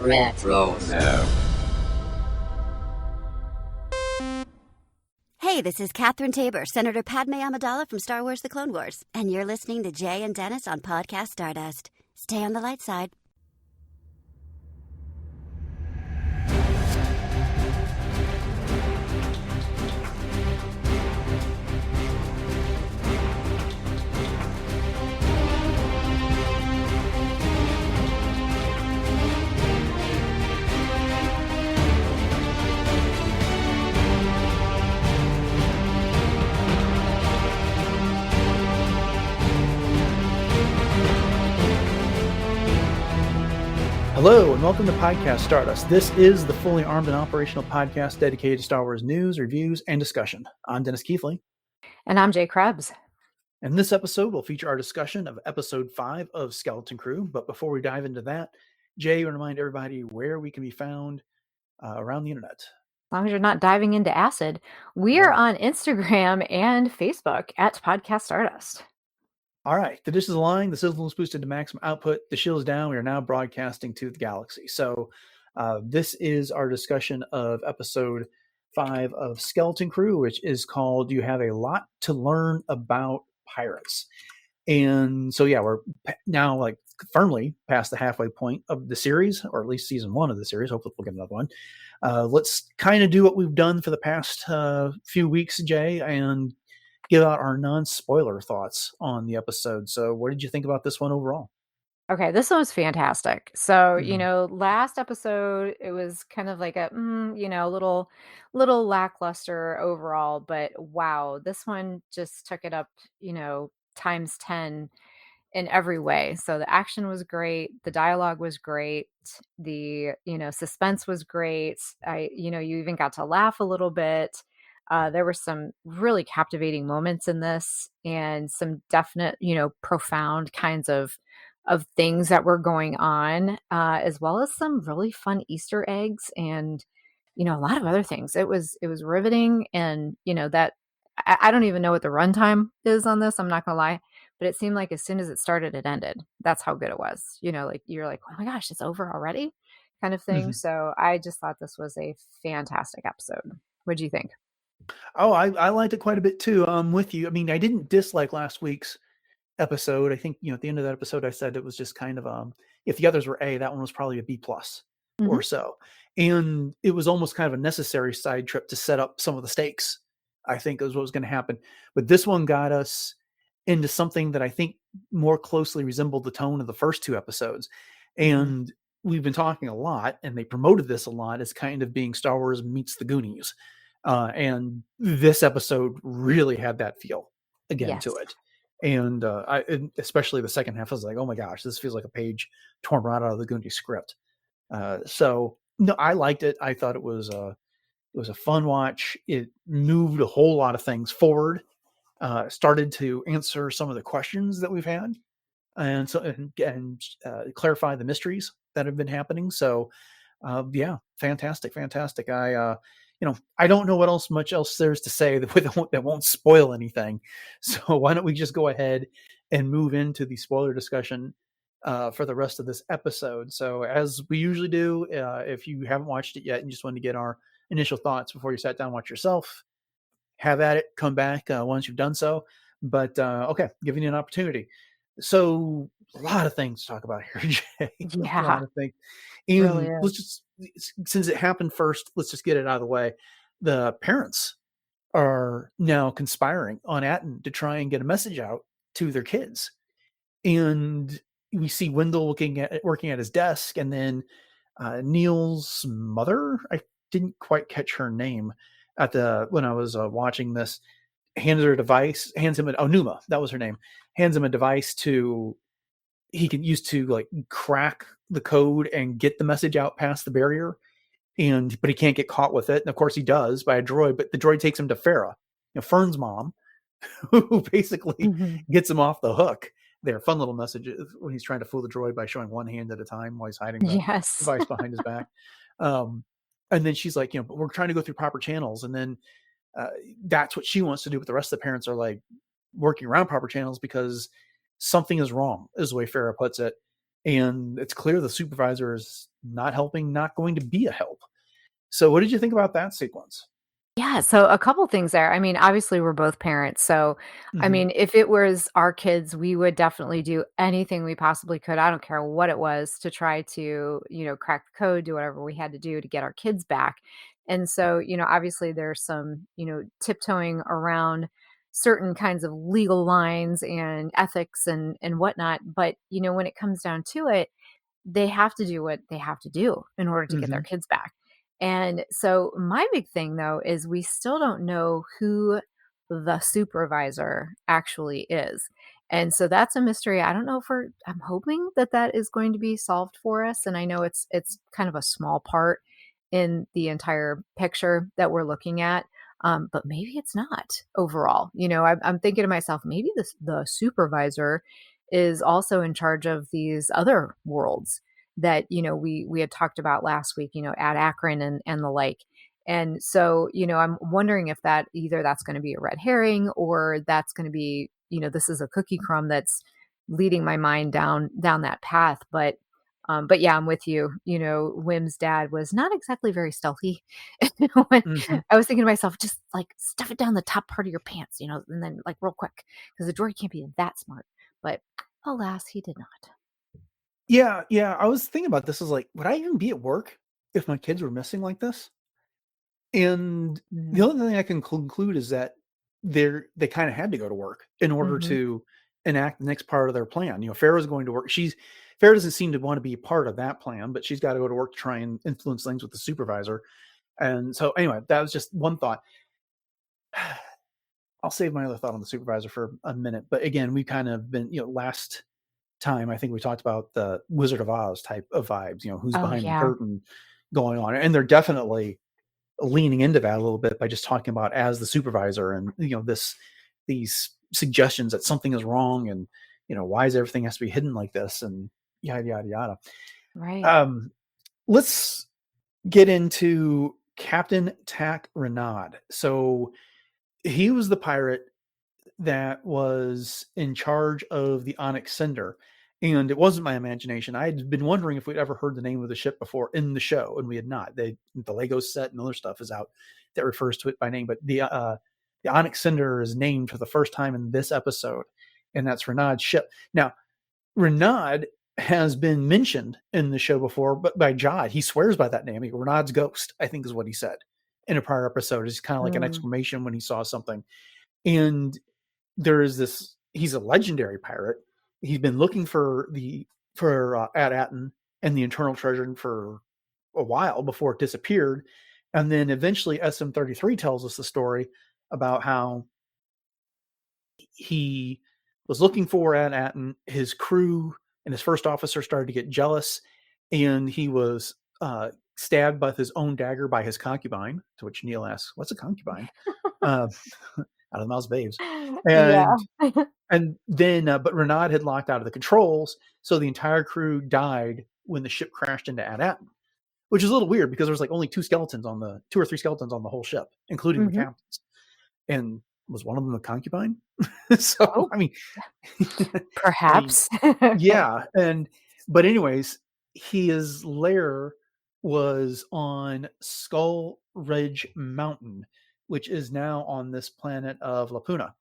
Retro. Hey, this is Catherine Tabor, Senator Padme Amidala from Star Wars The Clone Wars, and you're listening to Jay and Dennis on Podcast Stardust. Stay on the light side. Hello, and welcome to Podcast Stardust. This is the fully armed and operational podcast dedicated to Star Wars news, reviews, and discussion. I'm Dennis Keithley. And I'm Jay Krebs. And this episode will feature our discussion of Episode 5 of Skeleton Crew. But before we dive into that, Jay, remind everybody where we can be found around the internet. As long as you're not diving into acid, we are on Instagram and Facebook at Podcast Stardust. All right, the dish is aligned, the sizzle is boosted to maximum output, the shield is down, we are now broadcasting to the galaxy. So this is our discussion of episode 5 of Skeleton Crew, which is called You Have a Lot to Learn About Pirates. And so, yeah, we're now like firmly past the halfway point of the series, or at least season 1 of the series. Hopefully we'll get another one. Let's kind of do what we've done for the past few weeks, Jay, and give out our non-spoiler thoughts on the episode. So what did you think about this one overall? Okay, this one was fantastic. So, last episode, it was kind of like a, little lackluster overall, but wow, this one just took it up, times 10 in every way. So the action was great. The dialogue was great. The, suspense was great. You even got to laugh a little bit. There were some really captivating moments in this and some definite, profound kinds of things that were going on, as well as some really fun Easter eggs and, a lot of other things. It was riveting. And, that I don't even know what the runtime is on this. I'm not going to lie, but it seemed like as soon as it started, it ended. That's how good it was. Like you're like, oh my gosh, it's over already kind of thing. Mm-hmm. So I just thought this was a fantastic episode. What do you think? Oh, I liked it quite a bit too. I'm with you. I mean, I didn't dislike last week's episode. I think, at the end of that episode, I said it was just kind of, if the others were A, that one was probably a B plus or so. And it was almost kind of a necessary side trip to set up some of the stakes, I think is what was going to happen. But this one got us into something that I think more closely resembled the tone of the first 2 episodes. And we've been talking a lot, and they promoted this a lot as kind of being Star Wars meets the Goonies. And this episode really had that feel again to it. And especially the second half, I was like, oh my gosh, this feels like a page torn right out of the Goonies script. So no, I liked it. I thought it was a fun watch. It moved a whole lot of things forward, started to answer some of the questions that we've had, and clarify the mysteries that have been happening. So yeah, fantastic. I don't know what much else there's to say that won't spoil anything. So why don't we just go ahead and move into the spoiler discussion for the rest of this episode. So as we usually do, if you haven't watched it yet and just want to get our initial thoughts before you sat down and watch yourself, have at it, come back once you've done so. But okay, giving you an opportunity. So a lot of things to talk about here, Jay. Yeah. A lot of things. And really let's just, since it happened first, let's just get it out of the way. The parents are now conspiring on Attin to try and get a message out to their kids. And we see Wendell working at his desk, and then Neil's mother, I didn't quite catch her name when I was watching this, hands him Numa, that was her name, hands him a device he can use to like crack the code and get the message out past the barrier. But he can't get caught with it. And of course he does by a droid, but the droid takes him to Farah, Fern's mom, who basically gets him off the hook. They're fun little messages when he's trying to fool the droid by showing one hand at a time while he's hiding the device behind his back. And then she's like, but we're trying to go through proper channels. And then that's what she wants to do. But the rest of the parents are like working around proper channels because something is wrong, is the way Farah puts it. and it's clear the supervisor is not helping, not going to be a help. So what did you think about that sequence? Yeah, so a couple things there. I mean, obviously, we're both parents. So, I Hmm. mean, if it was our kids, we would definitely do anything we possibly could. I don't care what it was to try to, crack the code, do whatever we had to do to get our kids back. And so, obviously, there's some, tiptoeing around certain kinds of legal lines and ethics and whatnot. But, when it comes down to it, they have to do what they have to do in order to get their Hmm. kids back. And so my big thing though is we still don't know who the supervisor actually is. And so that's a mystery. I don't know if I'm hoping that that is going to be solved for us. And I know it's kind of a small part in the entire picture that we're looking at. But maybe it's not overall. I'm thinking to myself, maybe the supervisor is also in charge of these other worlds that we had talked about last week, at Akron and the like. And so, I'm wondering if that either that's going to be a red herring or that's going to be, this is a cookie crumb that's leading my mind down that path. But yeah, I'm with you. Wim's dad was not exactly very stealthy. When Hmm. I was thinking to myself, just like stuff it down the top part of your pants, and then like real quick, because the droid can't be that smart. But alas, he did not. Yeah. I was thinking about this. Is like, would I even be at work if my kids were missing like this? And the Mm-hmm. only thing I can conclude is that they kind of had to go to work in order Mm-hmm. to enact the next part of their plan. Farrah's going to work. Farrah doesn't seem to want to be a part of that plan, but she's got to go to work to try and influence things with the supervisor. And so, anyway, that was just one thought. I'll save my other thought on the supervisor for a minute. But again, we kind of been, last time I think we talked about the Wizard of Oz type of vibes. Who's Oh behind the yeah. curtain going on, and they're definitely leaning into that a little bit by just talking about as the supervisor and these suggestions that something is wrong and why is everything has to be hidden like this and yada yada yada. Right. um let's get into Captain Tak Rennod. So he was the pirate that was in charge of the Onyx Cinder. And it wasn't my imagination. I had been wondering if we'd ever heard the name of the ship before in the show, and we had not. The Lego set and other stuff is out that refers to it by name, but the Onyx Cinder is named for the first time in this episode, and that's Rennod's ship. Now, Rennod has been mentioned in the show before, but by Jod. He swears by that name. Rennod's ghost, I think, is what he said in a prior episode. It's kind of like an Mm. exclamation when he saw something. And there is this, he's a legendary pirate. He's been looking for At Attin and the Eternal Treasure for a while before it disappeared. And then eventually SM-33 tells us the story about how he was looking for At Attin. His crew and his first officer started to get jealous, and he was stabbed with his own dagger by his concubine, to which Neil asks, what's a concubine? uh, Out of the mouths of babes. Yeah. And then, but Renaud had locked out of the controls, so the entire crew died when the ship crashed into At Attin, which is a little weird because there was like only two or three skeletons on the whole ship, including the Mhm. captain's. And was one of them a concubine? So, Oh, I mean, I mean, perhaps. yeah. But anyways, his lair was on Skull Ridge Mountain, which is now on this planet of Lapuna,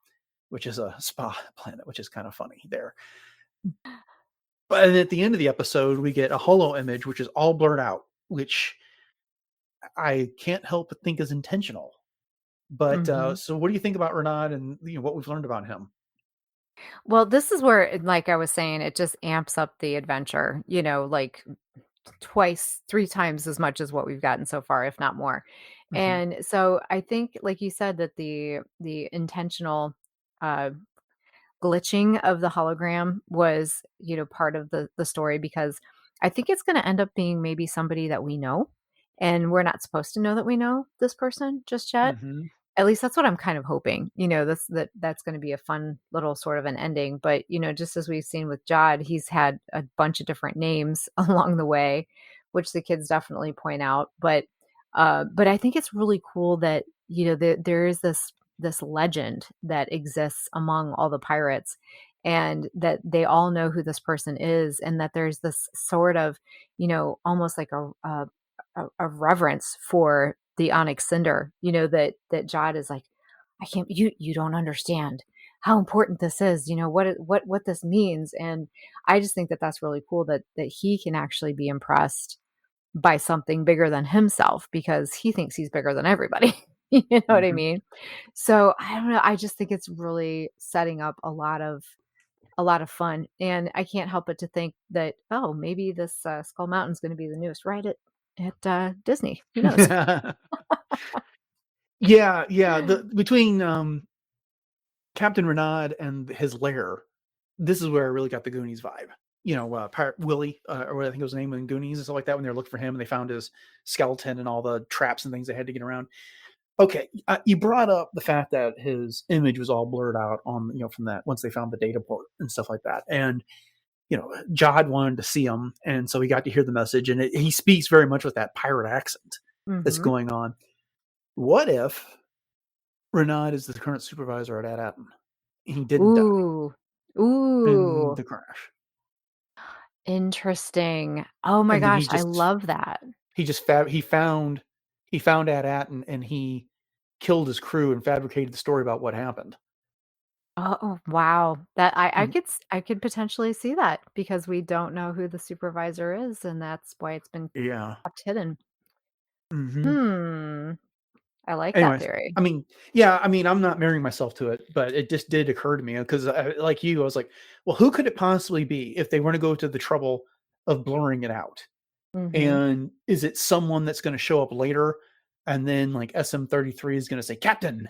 which is a spa planet, which is kind of funny there. But at the end of the episode, we get a holo image, which is all blurred out, which I can't help but think is intentional. But Mhm. so, what do you think about Renaud and what we've learned about him? Well, this is where, like I was saying, it just amps up the adventure, like twice, 3 times as much as what we've gotten so far, if not more. Hmm. And so I think, like you said, that the intentional, uh, glitching of the hologram was, part of the story because I think it's gonna end up being maybe somebody that we know, and we're not supposed to know that we know this person just yet. Hmm. At least that's what I'm kind of hoping. That's gonna be a fun little sort of an ending, but, just as we've seen with Jod, he's had a bunch of different names along the way, which the kids definitely point out, but I think it's really cool that, there is this legend that exists among all the pirates, and that they all know who this person is, and that there's this sort of, almost like a reverence for the onyx cinder, that Jod is like, I can't, you don't understand how important this is, what this means. And I just think that that's really cool that he can actually be impressed by something bigger than himself because he thinks he's bigger than everybody. You know what I Mhm. mean? So I don't know. I just think it's really setting up a lot of fun. And I can't help but to think that, oh, maybe this Skull Mountain's going to be the newest ride at Disney. Who knows? Yeah. Between Captain Renaud and his lair, this is where I really got the Goonies vibe. Pirate Willie, or what I think was his name in Goonies and stuff like that. When they were looking for him and they found his skeleton and all the traps and things they had to get around. Okay, you brought up the fact that his image was all blurred out on, from that once they found the data port and stuff like that. And Jod wanted to see him, and so he got to hear the message. And he speaks very much with that pirate accent that's Hmm. going on. What if Renaud is the current supervisor at Attin? He didn't die Ooh. in Ooh. the crash, Interesting. Oh my and then gosh, I love that. he found At Attin, and he killed his crew and fabricated the story about what happened. Oh, wow. That I Mhm. could I could potentially see that because we don't know who the supervisor is, and that's why it's been Yeah. kept hidden. Hmm. Hmm. I like that Anyways, theory. I mean, yeah, I mean, I'm not marrying myself to it, but it just did occur to me because, like you, I was like, well, who could it possibly be if they want to go to the trouble of blurring it out? Mhm. And is it someone that's going to show up later, and then like SM33 is going to say, Captain,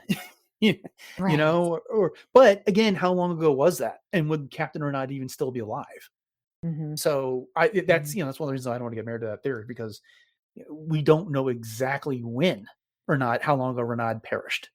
you Right. but again, how long ago was that? And would Captain or not even still be alive? Mhm. So Mhm. that's one of the reasons I don't want to get married to that theory because we don't know exactly when or not how long ago Renaud perished.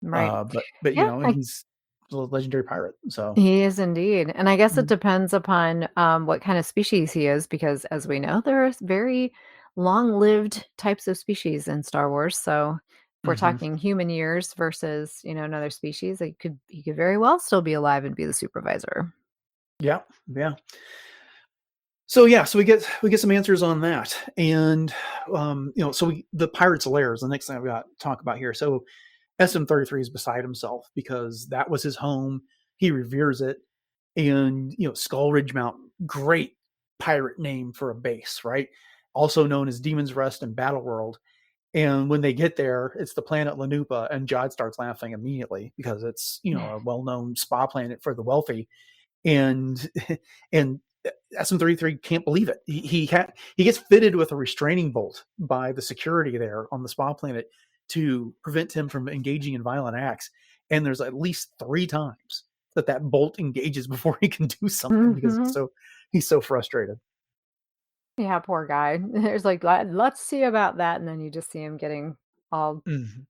Right. But Yeah, he's a legendary pirate. So he is indeed, and I guess it mhm, depends upon, what kind of species he is because, as we know, there are very long-lived types of species in Star Wars, so if we're mhm. talking human years versus, another species, he could very well still be alive and be the supervisor. Yeah, yeah. So yeah, so we get some answers on that, and so the pirates' lair is the next thing I've got to talk about here. So SM33 is beside himself because that was his home. He reveres it, and Skull Ridge Mountain, great pirate name for a base, right? Also known as Demon's Rest and Battle World. And when they get there, it's the planet Lanupa, and Jod starts laughing immediately because it's a well-known spa planet for the wealthy, and and SM33 can't believe it. He gets fitted with a restraining bolt by the security there on the spa planet to prevent him from engaging in violent acts. And there's at least 3 times that bolt engages before he can do something because Mhm. he's so frustrated. Yeah, poor guy. There's like, Let's see about that," and then you just see him getting all, Mhm.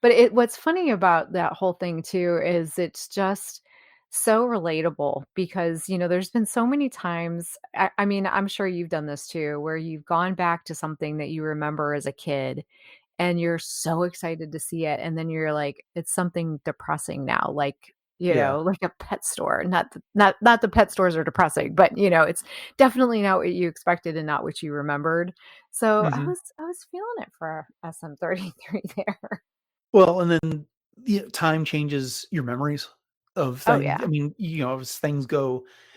but what's funny about that whole thing too is it's just so relatable because, there's been so many times, I mean, I'm sure you've done this too, where you've gone back to something that you remember as a kid and you're so excited to see it, and then you're like, it's something depressing now, like, Yeah. like a pet store. Not the pet stores are depressing, but, it's definitely not what you expected and not what you remembered. So I Hmm. was feeling it for SM33 there. Well, and then time changes your memories of Oh, things. I yeah. mean,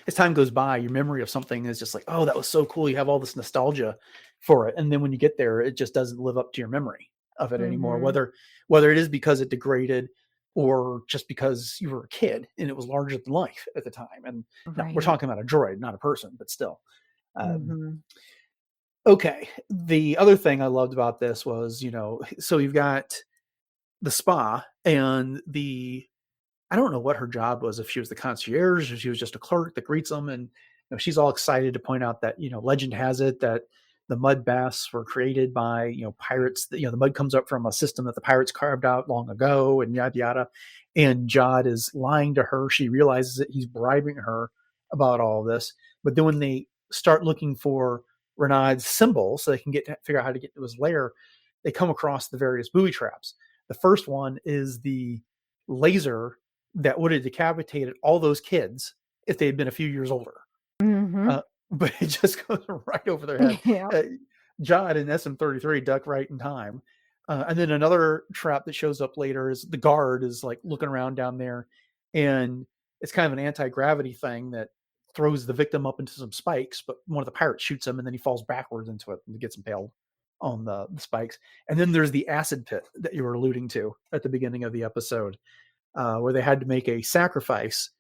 as time goes by, your memory of something is just like, oh, that was so cool. You have all this nostalgia for it, and then when you get there, it just doesn't live up to your memory of it anymore. Mhm. Whether it is because it degraded or just because you were a kid and it was larger than life at the time. And no, we're Right. talking about a droid, not a person, but still. Um, Mhm. okay. The other thing I loved about this was, so you've got the spa and I don't know what her job was, if she was the concierge or she was just a clerk that greets them. And she's all excited to point out that legend has it that the mud baths were created by pirates. That the mud comes up from a system that the pirates carved out long ago, and yada yada. And Jod is lying to her. She realizes that he's bribing her about all of this. But then when they start looking for Renaud's symbol, so they can figure out how to get to his lair, they come across the various booby traps. The first one is the laser that would have decapitated all those kids if they had been a few years older. Mhm. But it just goes right over their head. Yeah. Jod and SM-33 duck right in time. And then another trap that shows up later is the guard is like looking around down there, and it's kind of an anti-gravity thing that throws the victim up into some spikes, but one of the pirates shoots him and then he falls backwards into it and gets impaled on the spikes. And then there's the acid pit that you were alluding to at the beginning of the episode, where they had to make a sacrifice.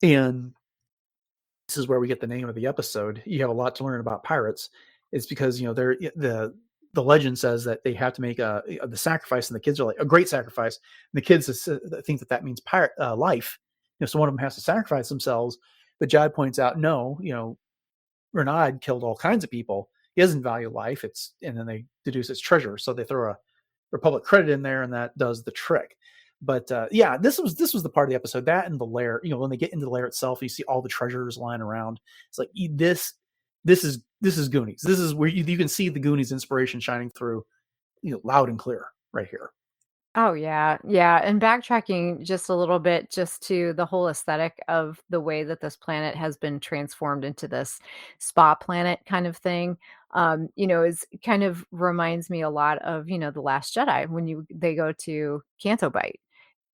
And this is where we get the name of the episode. You have a lot to learn about pirates. It's because, they're the legend says that they have to make the sacrifice, and the kids are like a great sacrifice. And the kids think that means pirate life. So one of them has to sacrifice themselves. But Jod points out, no, Rennod killed all kinds of people. He doesn't value life. And then they deduce it's treasure. So they throw a Republic credit in there, and that does the trick. But this was the part of the episode, that and the lair. When they get into the lair itself, you see all the treasures lying around. It's like this is Goonies. This is where you can see the Goonies inspiration shining through, loud and clear right here. Oh, yeah. Yeah, and backtracking just a little bit just to the whole aesthetic of the way that this planet has been transformed into this spa planet kind of thing, is kind of reminds me a lot of, The Last Jedi when they go to Canto Bight.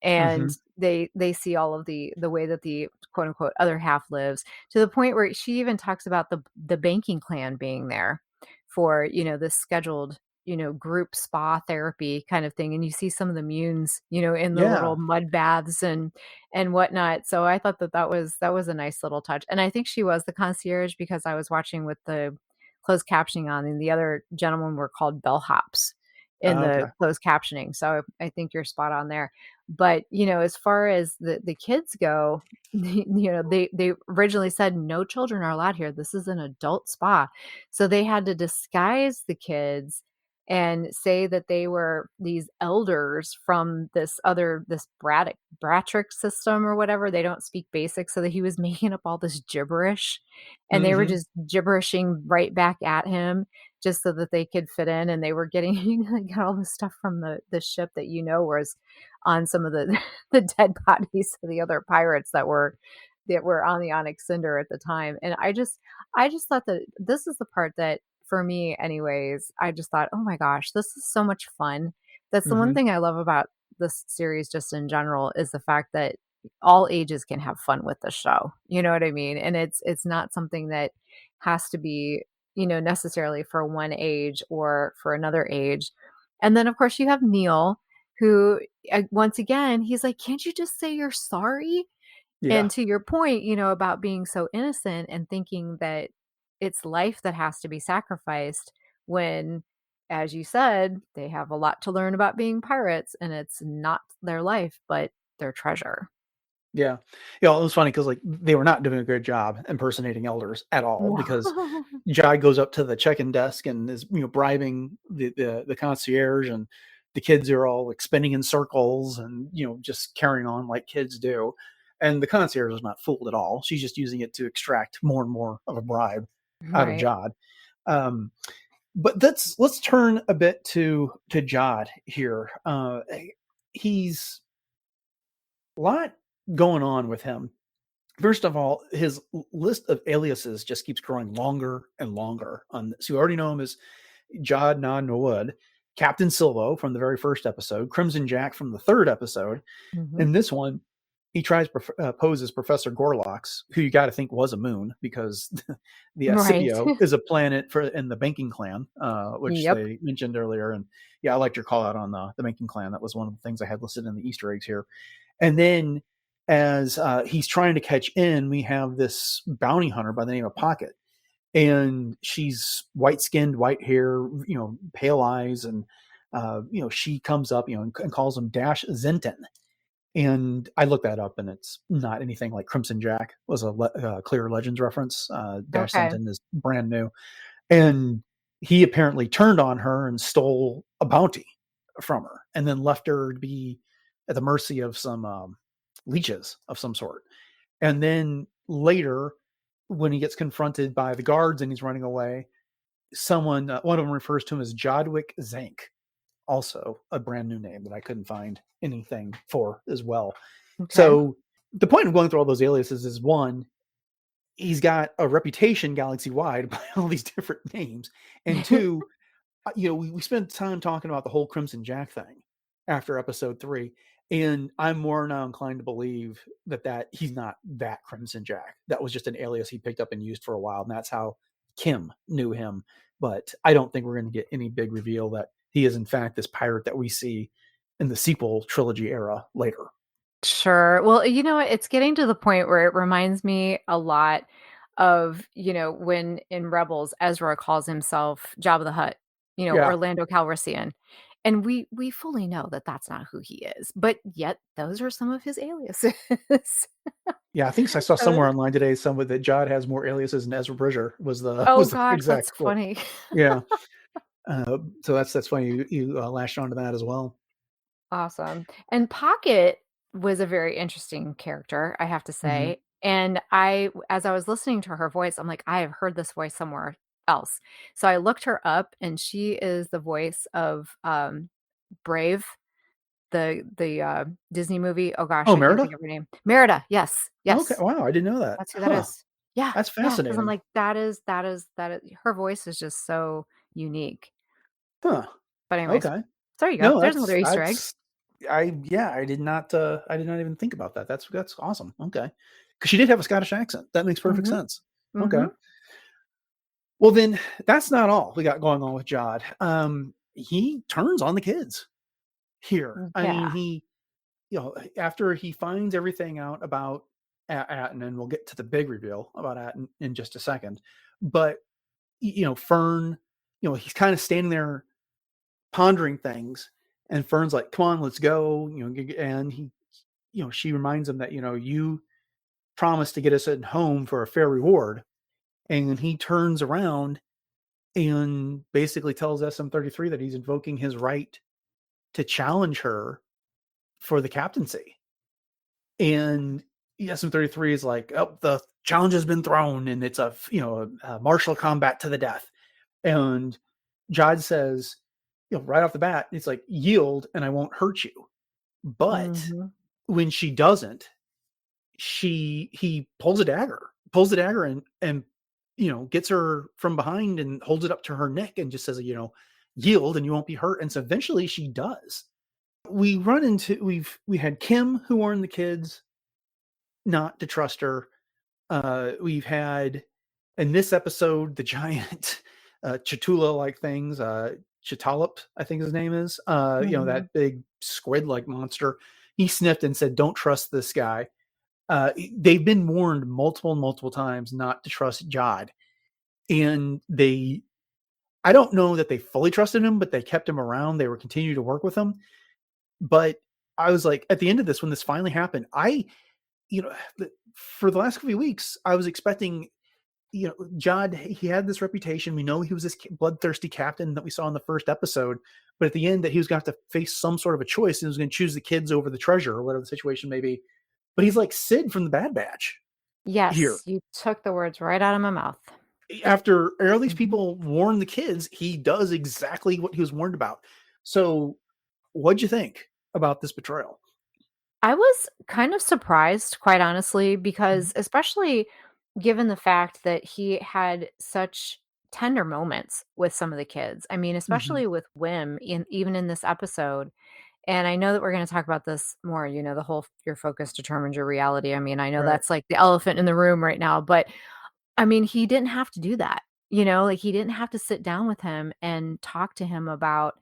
And Mm-hmm. they see all of the way that the quote unquote other half lives, to the point where she even talks about the banking clan being there for this scheduled group spa therapy kind of thing. And you see some of the munes in the Yeah. little mud baths and whatnot. So I thought that was a nice little touch. And I think she was the concierge, because I was watching with the closed captioning on, and the other gentlemen were called bellhops in the Okay. closed captioning. So I think you're spot on there. But, as far as the kids go, they originally said no children are allowed here. This is an adult spa. So they had to disguise the kids and say that they were these elders from this Bratrick system or whatever. They don't speak basic, so that he was making up all this gibberish, and they were Mm-hmm. just gibberishing right back at him just so that they could fit in. And they were getting got all this stuff from the ship that was on some of the the dead bodies of the other pirates that were on the Onyx Cinder at the time. And I just thought that this is the part that, for me anyways, I just thought, "Oh my gosh, this is so much fun." That's the one Mm-hmm. thing I love about this series just in general, is the fact that all ages can have fun with the show. You know what I mean? And it's not something that has to be, necessarily for one age or for another age. And then of course you have Neil, who once again, he's like, "Can't you just say you're sorry?" Yeah. And to your point, about being so innocent and thinking that it's life that has to be sacrificed, when, as you said, they have a lot to learn about being pirates, and it's not their life, but their treasure. Yeah. It was funny because like they were not doing a good job impersonating elders at all, No. because Jai goes up to the check-in desk and is, bribing the concierge, and the kids are all like spinning in circles and, just carrying on like kids do. And the concierge is not fooled at all. She's just using it to extract more and more of a bribe out of Right. Jod. Um, but let's turn a bit to Jod here. He's a lot going on with him. First of all, his list of aliases just keeps growing longer and longer. So you already know him as Jod Na Nawood, Captain Silvo from the very first episode, Crimson Jack from the third episode. Mhm. In this one, he tries poses Professor Gorlox, who you got to think was a moon, because the Right. Scipio is a planet in the banking clan, which Yep. they mentioned earlier. And yeah, I liked your call out on the banking clan. That was one of the things I had listed in the Easter eggs here. And then as he's trying to catch in, we have this bounty hunter by the name of Pocket. And she's white skinned, white hair, pale eyes. And, she comes up, and calls him Dash Zenton. And I looked that up, and it's not anything like Crimson Jack was a Clear Legends reference. Dash Okay. Zenton is brand new. And he apparently turned on her and stole a bounty from her, and then left her to be at the mercy of some leeches of some sort. And then later, when he gets confronted by the guards and he's running away, one of them refers to him as Jodwick Zank, also a brand new name that I couldn't find anything for as well. Okay. So the point of going through all those aliases is, one, he's got a reputation galaxy wide by all these different names. And two, we spent time talking about the whole Crimson Jack thing after episode 3, and I'm more now inclined to believe that he's not that Crimson Jack. That was just an alias he picked up and used for a while, and that's how Kim knew him. But I don't think we're going to get any big reveal that he is in fact this pirate that we see in the sequel trilogy era later. Sure. Well, you know what? It's getting to the point where it reminds me a lot of, when in Rebels, Ezra calls himself Jabba the Hutt, Yeah. Orlando Calrissian. And we fully know that that's not who he is, but yet those are some of his aliases. Yeah, I think I saw So, somewhere online today somewhere that Jod has more aliases than Ezra Bridger was the oh was the gosh, that's exact quote. funny. Yeah. So that's funny you lashed onto that as well. Awesome. And Pocket was a very interesting character, I have to Hmm. say. And as I was listening to her voice, I'm like, I have heard this voice somewhere else. So I looked her up, and she is the voice of Brave, the Disney movie. Oh gosh, Oh, I can't think Merida? of her name. Merida. Yes, Okay. yes, Wow, I didn't know that. that's who that Huh. is. Yeah, That's yeah. Because I'm fascinating. like, that is. Her voice is just so unique. Huh. But anyways, Okay. there you go. No, There's another Easter egg. I did not even think about that. That's awesome. Okay. Because she did have a Scottish accent. That makes perfect Mm-hmm. sense. Okay. Mm-hmm. Well, then that's not all we got going on with Jod. He turns on the kids here. I mean, Yeah. after he finds everything out about Attin, and we'll get to the big reveal about Attin in just a second. But Fern, he's kind of standing there pondering things, and Fern's like, "Come on, let's go." And she reminds him that you promised to get us at home for a fair reward, and he turns around and basically tells SM-33 that he's invoking his right to challenge her for the captaincy. And SM-33 is like, "Oh, the challenge has been thrown, and it's a martial combat to the death." And Jod says, right off the bat, it's like, "Yield, and I won't hurt you." But Mhm. when she doesn't, he pulls the dagger, and gets her from behind and holds it up to her neck and just says, "Yield, and you won't be hurt." And so eventually she does. We had Kim, who warned the kids not to trust her. We've had in this episode the giant Chatula like things, Chitalip, I think his name is. Mhm. That big squid like monster. He sniffed and said, "Don't trust this guy." They've been warned multiple times not to trust Jod, and I don't know that they fully trusted him, but they kept him around. They were continuing to work with him. But I was like, at the end of this, when this finally happened, you know, for the last few weeks, I was expecting, Jod, he had this reputation. We know he was this bloodthirsty captain that we saw in the first episode, but at the end that he was going to have to face some sort of a choice. And he was going to choose the kids over the treasure or whatever the situation may be. But he's like Sid from the Bad Batch here. Yes, you took the words right out of my mouth. After all these Mhm. people warn the kids, he does exactly what he was warned about. So what'd you think about this betrayal? I was kind of surprised, quite honestly, Mhm. because especially given the fact that he had such tender moments with some of the kids. I mean, Mhm. especially with Wim even in this episode. And I know that we're going to talk about this more, the whole your focus determines your reality. I mean, I know Right. that's like the elephant in the room right now, but I mean, he didn't have to do that. Like he didn't have to sit down with him and talk to him about,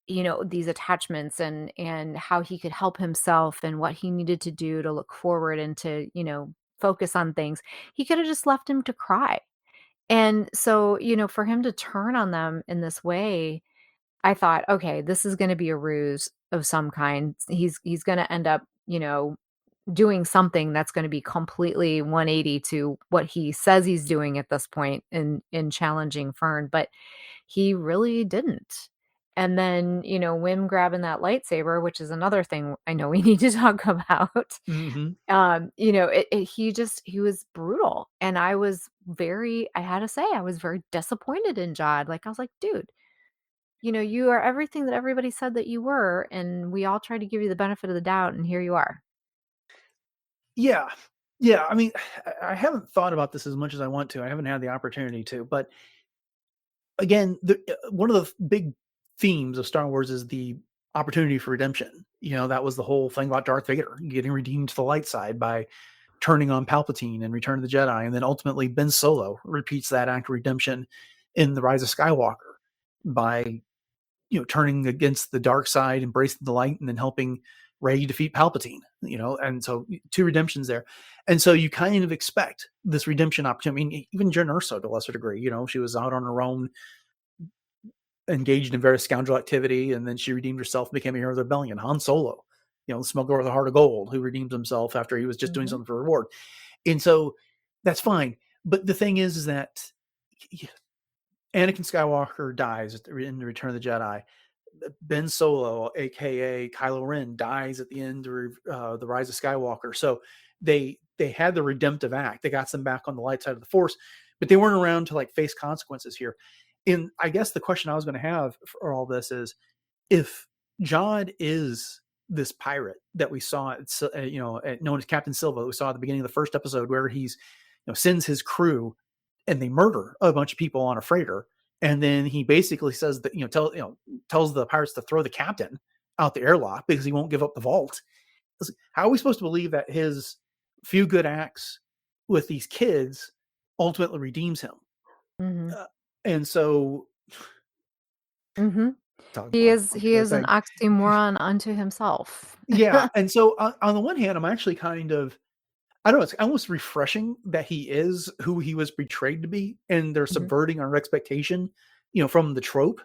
these attachments and how he could help himself and what he needed to do to look forward and to, focus on things. He could have just left him to cry. And so, for him to turn on them in this way, I thought, okay, this is going to be a ruse of some kind. He's going to end up, doing something that's going to be completely 180 to what he says he's doing at this point in challenging Fern, but he really didn't. And then, Wim grabbing that lightsaber, which is another thing I know we need to talk about. Mhm. He was brutal. And I had to say, I was very disappointed in Jod. Like, I was like, dude, you are everything that everybody said that you were. And we all tried to give you the benefit of the doubt. And here you are. Yeah. Yeah, I mean, I haven't thought about this as much as I want to. I haven't had the opportunity to, but again, one of the big themes of Star Wars is the opportunity for redemption. That was the whole thing about Darth Vader getting redeemed to the light side by turning on Palpatine in Return of the Jedi, and then ultimately Ben Solo repeats that act of redemption in The Rise of Skywalker by turning against the dark side, embracing the light, and then helping Rey defeat Palpatine. And so two redemptions there, and so you kind of expect this redemption opportunity. I mean, even Jen Erso to a lesser degree. She was out on her own, engaged in various scoundrel activity, and then she redeemed herself and became a hero of the rebellion. Han Solo, the smuggler with a heart of gold, who redeemed himself after he was just doing something for reward. And so that's fine. But the thing is that Anakin Skywalker dies in the Return of the Jedi. Ben Solo, aka Kylo Ren, dies at the end of the Rise of Skywalker. So they had the redemptive act. They got them back on the light side of the Force, but they weren't around to face consequences here. And I guess the question I was going to have for all this is, if Jod is this pirate that we saw, known as Captain Silva, that we saw at the beginning of the first episode, where he's sends his crew and they murder a bunch of people on a freighter. And then he basically says that, tells the pirates to throw the captain out the airlock because he won't give up the vault. How are we supposed to believe that his few good acts with these kids ultimately redeems him? And so he is an oxymoron unto himself. Yeah. And so on the one hand, I'm actually kind of, I don't know, it's almost refreshing that he is who he was portrayed to be, and they're subverting our expectation, from the trope.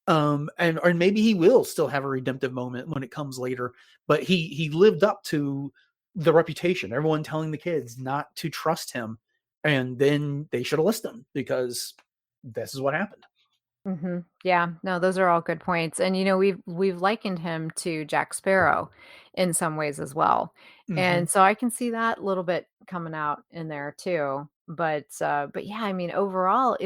Or maybe he will still have a redemptive moment when it comes later, but he lived up to the reputation, everyone telling the kids not to trust him, and then they should have listened because this is what happened. Yeah, no, those are all good points. And we've likened him to Jack Sparrow in some ways as well. And so I can see that little bit coming out in there too. But yeah, I mean, overall,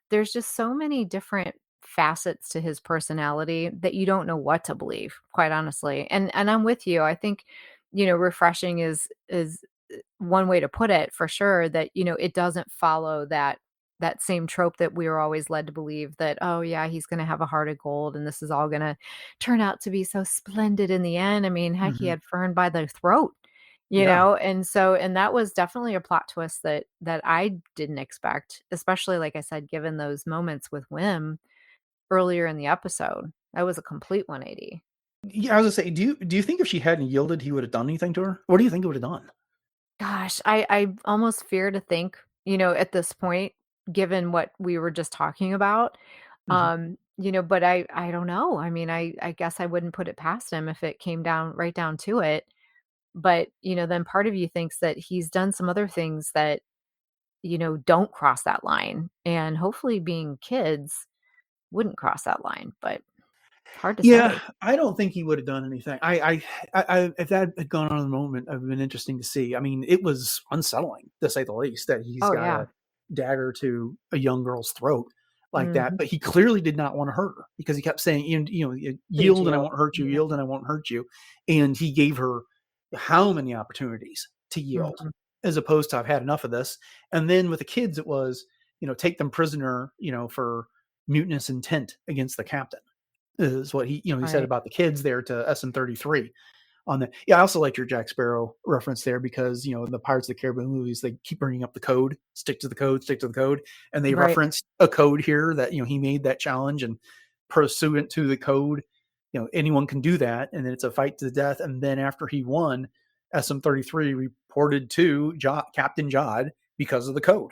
there's just so many different facets to his personality that you don't know what to believe, quite honestly. And I'm with you. I think, refreshing is one way to put it for sure, that it doesn't follow that same trope that we were always led to believe, that, oh yeah, he's going to have a heart of gold and this is all going to turn out to be so splendid in the end. I mean, heck, he had Fern by the throat, and that was definitely a plot twist that I didn't expect, especially, like I said, given those moments with Wim earlier in the episode. That was a complete 180. Yeah, I was gonna say, do you think if she hadn't yielded, he would have done anything to her? What do you think it would have done? Gosh, I almost fear to think, at this point, given what we were just talking about, but I don't know. I mean, I guess I wouldn't put it past him if it came right down to it. But, then part of you thinks that he's done some other things that, don't cross that line. And hopefully being kids wouldn't cross that line, but hard to Yeah, say. I don't think he would have done anything. If that had gone on in the moment, it would have been interesting to see. I mean, it was unsettling, to say the least, that he's Oh, got yeah. a dagger to a young girl's throat like that. Mhm. But he clearly did not want to hurt her, because he kept saying, Please yield and I yield. won't hurt you, Yeah. yield and I won't hurt you. And he gave her how many opportunities to yield, Mhm. as opposed to, I've had enough of this. And then with the kids, it was, take them prisoner, for mutinous intent against the captain, is what he said Right. about the kids there to SM-33 on that. Yeah, I also liked your Jack Sparrow reference there, because in the Pirates of the Caribbean movies, they keep bringing up the code, stick to the code, stick to the code, and they Right. referenced a code here that he made that challenge, and pursuant to the code, anyone can do that, and then it's a fight to the death. And then after he won, SM-33 reported to Captain Jod because of the code.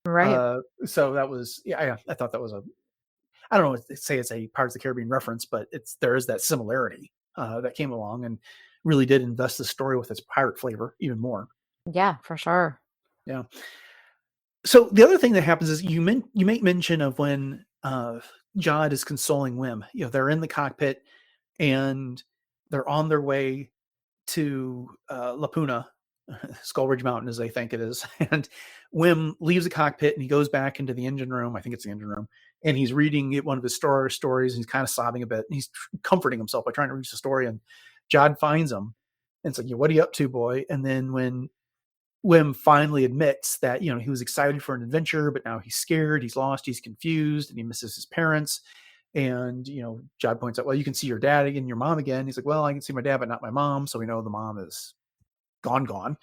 Right. So that was, yeah, I thought that was I don't know if say it's a Pirates of the Caribbean reference, but there is that similarity that came along and really did invest the story with its pirate flavor even more. Yeah, for sure. Yeah. So the other thing that happens is you make mention of when Jod is consoling Wim. They're in the cockpit and they're on their way to Lapuna, Skull Ridge Mountain, as they think it is. And Wim leaves the cockpit and he goes back into the engine room. I think it's the engine room. And he's reading one of his stories, and he's kind of sobbing a bit. And he's comforting himself by trying to read the story. And Jod finds him and it's like, what are you up to, boy? And then when Wim finally admits that, he was excited for an adventure, but now he's scared, he's lost, he's confused, and he misses his parents. And, Jod points out, well, you can see your dad and your mom again. He's like, well, I can see my dad, but not my mom. So we know the mom is gone. Right.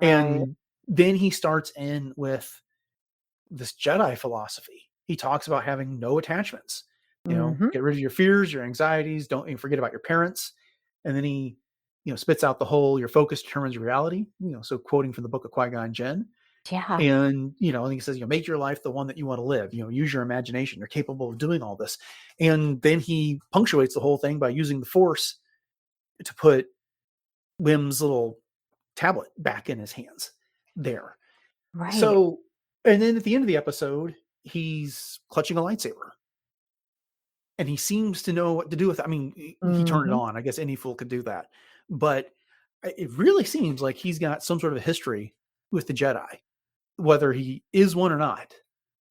And then he starts in with this Jedi philosophy. He talks about having no attachments, Mhm. get rid of your fears, your anxieties, don't forget about your parents. And then he, spits out the whole, your focus determines your reality, so quoting from the book of Qui-Gon Jinn. Yeah. And, I think he says, make your life the one that you want to live, use your imagination. You're capable of doing all this. And then he punctuates the whole thing by using the Force to put Wim's little tablet back in his hands there. Right. So, and then at the end of the episode, he's clutching a lightsaber. And he seems to know what to do with it. I mean, he turned it Mhm. on. I guess any fool could do that. But it really seems like he's got some sort of a history with the Jedi, whether he is one or not.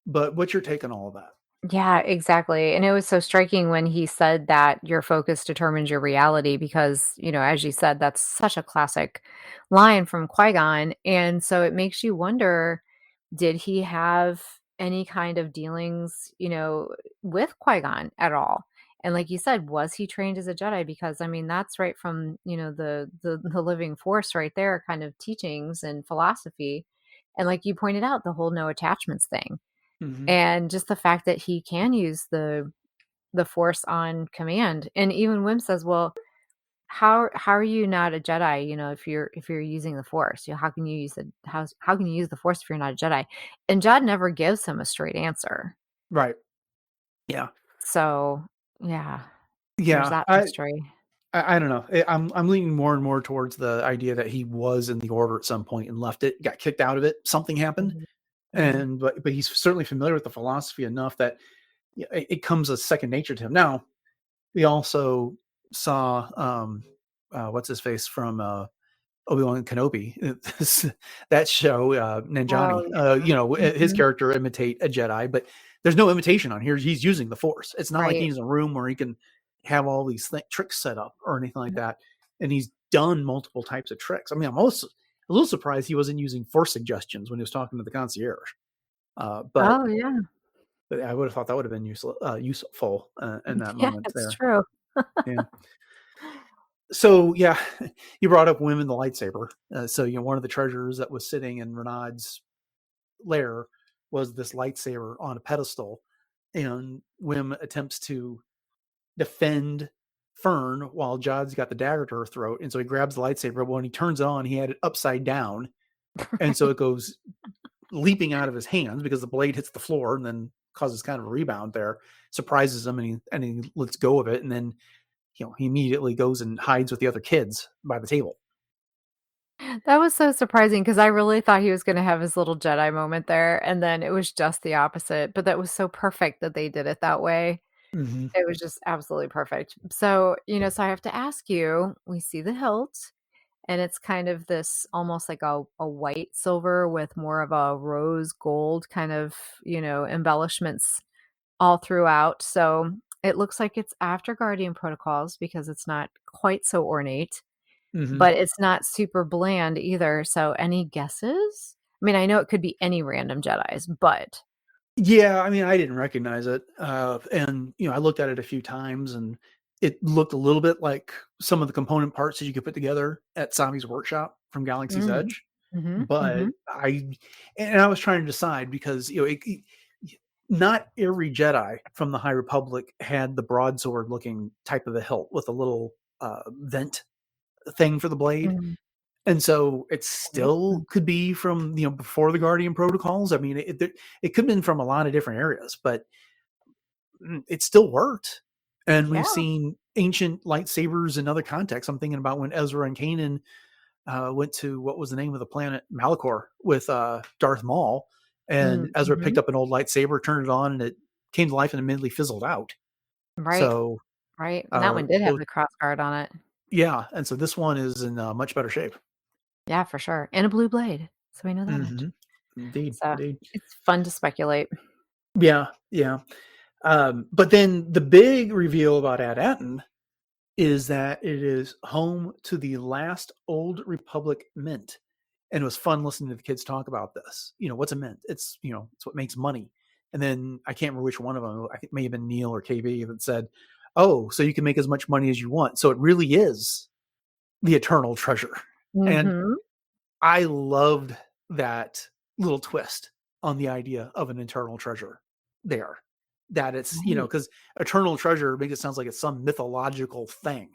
But what's your take on all of that? Yeah, exactly, and it was so striking when he said that your focus determines your reality because, as you said, that's such a classic line from Qui-Gon, and so it makes you wonder, did he have any kind of dealings, with Qui-Gon at all? And like you said, was he trained as a Jedi? Because, I mean, that's right from, the living force right there kind of teachings and philosophy, and like you pointed out, the whole no attachments thing. Mm-hmm. And just the fact that he can use the Force on command. And even Wim says, "Well, how are you not a Jedi, if you're using the Force? How can you use how can you use the Force if you're not a Jedi?" And Jod never gives him a straight answer. Right. Yeah. So, yeah, there's Yeah. that I, mystery. I don't know. I'm leaning more and more towards the idea that he was in the Order at some point and left it, got kicked out of it. Something happened, Mhm. Mhm. and but he's certainly familiar with the philosophy enough that it comes as second nature to him. Now we also saw what's his face from Obi-Wan Kenobi. That show, Oh, Nanjani, yeah. his Mhm. character imitate a Jedi, but there's no imitation on here. He's using the Force. It's not like Right. he's in a room where he can have all these tricks set up or anything like that. And he's done multiple types of tricks. I mean, I'm also a little surprised he wasn't using Force suggestions when he was talking to the concierge. But Oh, yeah. I would have thought that would have been useful in that Yeah, moment it's there. true. Yeah. So yeah, you brought up Wim and the lightsaber. So one of the treasures that was sitting in Renaud's lair was this lightsaber on a pedestal, and Wim attempts to defend Fern while Jod's got the dagger to her throat, and so he grabs the lightsaber. But when he turns it on, he had it upside down, and so it goes leaping out of his hands because the blade hits the floor and then causes kind of a rebound there, surprises him, and he lets go of it, and then he immediately goes and hides with the other kids by the table. That was so surprising because I really thought he was gonna have his little Jedi moment there, and then it was just the opposite, but that was so perfect that they did it that way. Mm-hmm. It was just absolutely perfect. So, so I have to ask you, we see the hilt, and it's kind of this almost like a white silver with more of a rose gold kind of, embellishments all throughout. So, it looks like it's after Guardian Protocols because it's not quite so ornate. Mm-hmm. But it's not super bland either, so any guesses? I mean, I know it could be any random Jedis, but Yeah, I mean, I didn't recognize it, and I looked at it a few times, and it looked a little bit like some of the component parts that you could put together at Savi's workshop from Galaxy's mm, Edge. mhm, But mhm, I was trying to decide because not every Jedi from the High Republic had the broadsword looking type of a hilt with a little vent thing for the blade. mhm, And so it right, still could be from, before the Guardian protocols. I mean, it could have been from a lot of different areas, but it still worked. And yeah, we've seen ancient lightsabers in other contexts. I'm thinking about when Ezra and Kanan went to, what was the name of the planet? Malachor with Darth Maul. And Ezra picked mhm, up an old lightsaber, turned it on, and it came to life and immediately fizzled out. right, So, right, and that one did have so the cross guard on it. yeah. And so this one is in much better shape. Yeah, for sure, and a blue blade, so we know that much. Hmm. Indeed. So, Indeed. it's fun to speculate. Yeah. Yeah. But then the big reveal about At Attin is that it is home to the last Old Republic mint. And it was fun listening to the kids talk about this. What's a mint? It's it's what makes money. And then I can't remember which one of them. I think it may have been Neil or KB that said, "Oh, so you can make as much money as you want." So it really is the eternal treasure. And Mhm. I loved that little twist on the idea of an eternal treasure there. That it's, Right. because eternal treasure makes it sound like it's some mythological thing,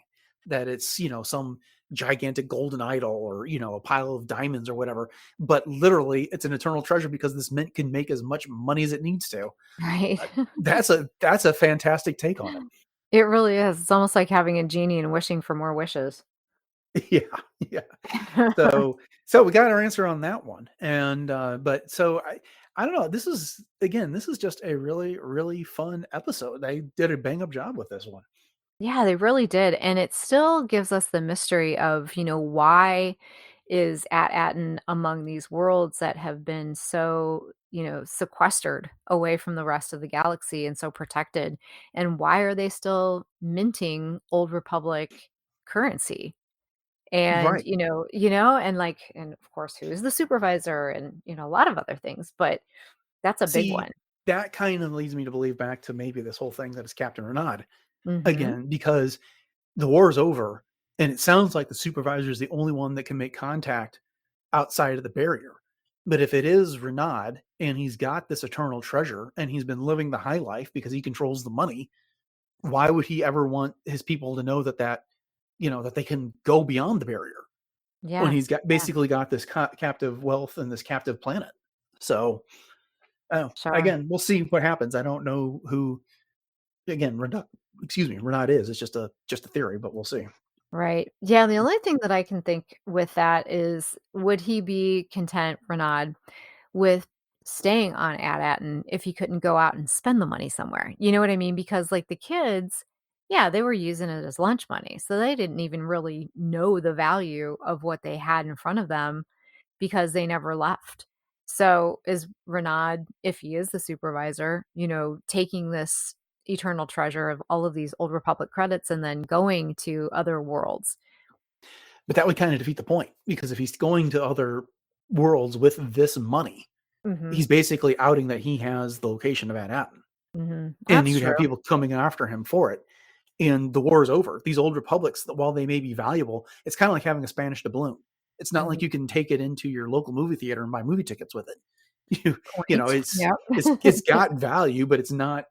that it's, some gigantic golden idol or, a pile of diamonds or whatever. But literally, it's an eternal treasure because this mint can make as much money as it needs to. Right. That's a fantastic take on it. It really is. It's almost like having a genie and wishing for more wishes. Yeah, yeah. So we got our answer on that one. And but so I don't know. This is just a really, really fun episode. They did a bang up job with this one. Yeah, they really did, and it still gives us the mystery of, why is At Attin among these worlds that have been so, sequestered away from the rest of the galaxy and so protected, and why are they still minting Old Republic currency? And, Right. and of course, who is the supervisor and, a lot of other things, but that's a big See, one. that kind of leads me to believe back to maybe this whole thing that is Captain Rennod Mhm. again, because the war is over and it sounds like the supervisor is the only one that can make contact outside of the barrier. But if it is Renaud and he's got this eternal treasure and he's been living the high life because he controls the money, why would he ever want his people to know that they can go beyond the barrier when Yeah, he's got yeah, basically got this captive wealth and this captive planet? So, sure. again, we'll see what happens. I don't know who again, Renaud is. It's just a theory, but we'll see. Right. Yeah, the only thing that I can think with that is, would he be content, Renaud, with staying on At Attin if he couldn't go out and spend the money somewhere? You know what I mean? Because, like, the kids, yeah, they were using it as lunch money, so they didn't even really know the value of what they had in front of them because they never left. So, is Renaud, if he is the supervisor, taking this eternal treasure of all of these Old Republic credits and then going to other worlds? But that would kind of defeat the point because if he's going to other worlds with this money, Mhm, he's basically outing that he has the location of Van Atten, mhm. and That's you'd have true. people coming after him for it. And the war is over. These old republics, while they may be valuable, it's kind of like having a Spanish doubloon. It's not Mhm. like you can take it into your local movie theater and buy movie tickets with it. You, you know, Point. it's Yep. it's got value, but it's not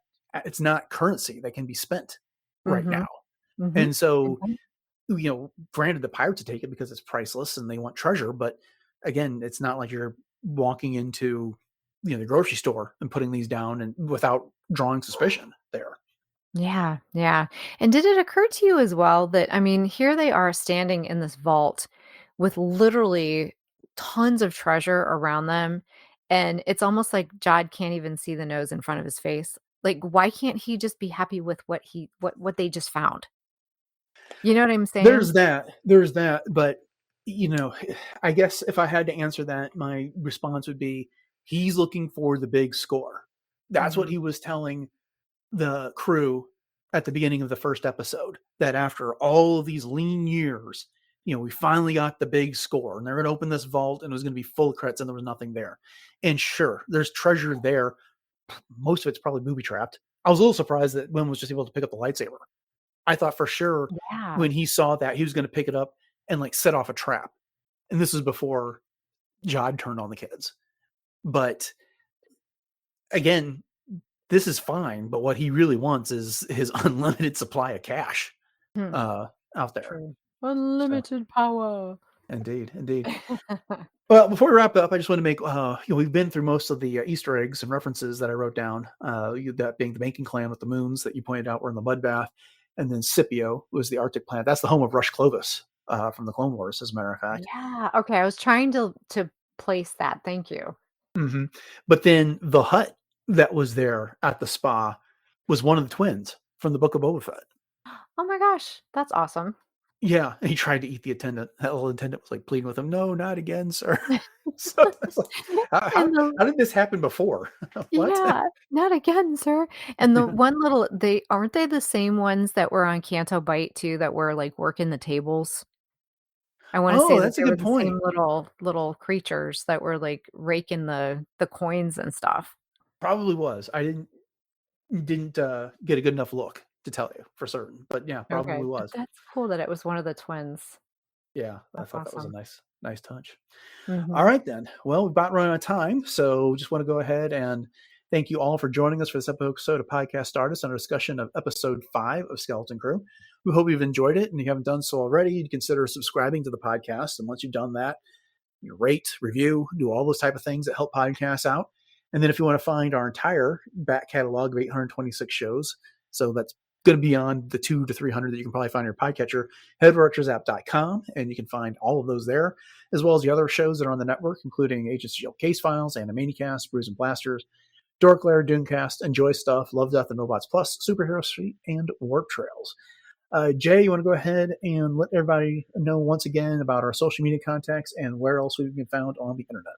currency that can be spent right now. Mhm, mhm. And Good so point. granted the pirates take it because it's priceless and they want treasure, but again, it's not like you're walking into the grocery store and putting these down and without drawing suspicion there. Yeah, yeah. And did it occur to you as well that, I mean, here they are standing in this vault with literally tons of treasure around them, and it's almost like Jod can't even see the nose in front of his face. Like, why can't he just be happy with what they just found? You know what I'm saying? There's that, but you know, I guess if I had to answer that, my response would be he's looking for the big score. That's what Mhm. he was telling the crew at the beginning of the first episode, that after all of these lean years, we finally got the big score and they're going to open this vault and it was going to be full of credits and there was nothing there. And sure, there's treasure there. Most of it's probably booby trapped. I was a little surprised that Wim was just able to pick up the lightsaber. I thought for sure Yeah. when he saw that he was going to pick it up and like set off a trap. And this is before Jod turned on the kids. But again, this is fine, but what he really wants is his unlimited supply of cash Hmm, uh, out there. true. So, Unlimited power. indeed, indeed. Well, before we wrap up, I just want to make we've been through most of the Easter eggs and references that I wrote down. That being the banking clan with the moons that you pointed out were in the mud bath, and then Scipio was the Arctic planet. That's the home of Rush Clovis from the Clone Wars, as a matter of fact. Yeah, okay, I was trying to place that, thank you. hmm But then the hut that was there at the spa was one of the twins from the Book of Boba Fett. Oh my gosh, that's awesome. Yeah, and he tried to eat the attendant. That little attendant was like pleading with him, "No, not again, sir." So it's like, how, how, And the how did this happen before? What? Yeah, "Not again, sir." And the one little they aren't they the same ones that were on Canto Bite too that were, like, working the tables? I wanna say Oh, that that's a they were good the same point. little creatures that were, like, raking the coins and stuff. Probably was. I didn't get a good enough look to tell you for certain, but yeah, Okay, probably but was. that's cool that it was one of the twins. Yeah, I That's thought that was a awesome. nice touch. All Mhm. right then. Well, we've about run out of time, so just want to go ahead and thank you all for joining us for this episode of Podcast Stardust and our discussion of episode 5 of Skeleton Crew. We hope you've enjoyed it, and if you haven't done so already, you'd consider subscribing to the podcast. And once you've done that, you rate, review, do all those type of things that help podcasts out. And then if you want to find our entire back catalog of 826 shows, so that's going to be on the 200 to 300 that you can probably find in your podcatcher, head to retrozapp.com, and you can find all of those there, as well as the other shows that are on the network, including Agents of Shield Case Files, Animaniacast, Brews and Blasters, Dork Lair, Dooncast, Enjoy Stuff, Love, Death, and Robots Plus, Superhero Street, and Warp Trails. Jay, you want to go ahead and let everybody know once again about our social media contacts and where else we can be found on the internet?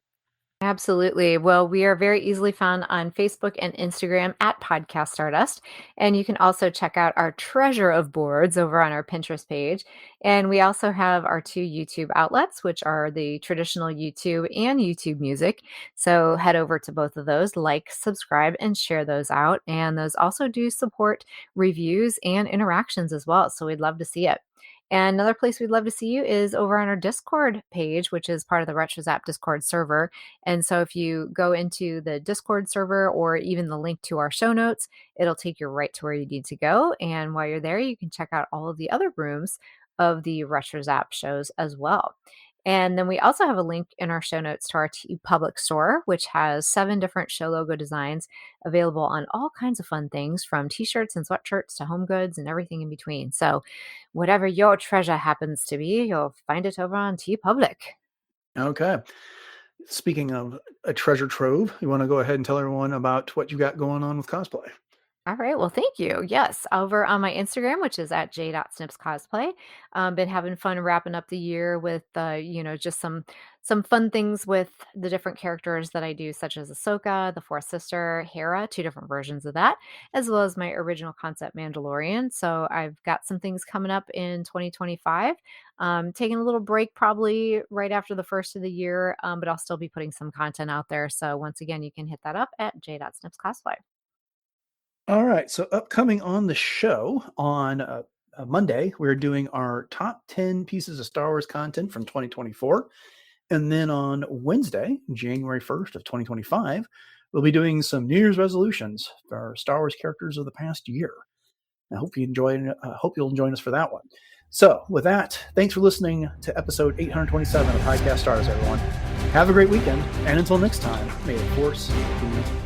Absolutely. Well, we are very easily found on Facebook and Instagram at Podcast Stardust. And you can also check out our treasure of boards over on our Pinterest page. And we also have our 2 YouTube outlets, which are the traditional YouTube and YouTube music. So head over to both of those, like, subscribe, and share those out. And those also do support reviews and interactions as well. So we'd love to see it. And another place we'd love to see you is over on our Discord page, which is part of the RetroZap Discord server. And so if you go into the Discord server or even the link to our show notes, it'll take you right to where you need to go. And while you're there, you can check out all of the other rooms of the RetroZap shows as well. And then we also have a link in our show notes to our Public store, which has 7 different show logo designs available on all kinds of fun things from t-shirts and sweatshirts to home goods and everything in between. So whatever your treasure happens to be, you'll find it over on Public. Okay. Speaking of a treasure trove, you want to go ahead and tell everyone about what you got going on with cosplay? All right. Well, thank you. Yes, over on my Instagram, which is at j.snipscosplay. Been having fun wrapping up the year with, just some fun things with the different characters that I do, such as Ahsoka, the Fourth Sister, Hera, 2 different versions of that, as well as my original concept Mandalorian. So I've got some things coming up in 2025. Taking a little break probably right after the first of the year, but I'll still be putting some content out there. So once again, you can hit that up at j.snipscosplay. All right. So, upcoming on the show on Monday, we're doing our top 10 pieces of Star Wars content from 2024. And then on Wednesday, January 1st of 2025, we'll be doing some New Year's resolutions for our Star Wars characters of the past year. I hope you hope you'll join us for that one. So, with that, thanks for listening to episode 827 of Podcast Stars, everyone. Have a great weekend, and until next time, may the Force be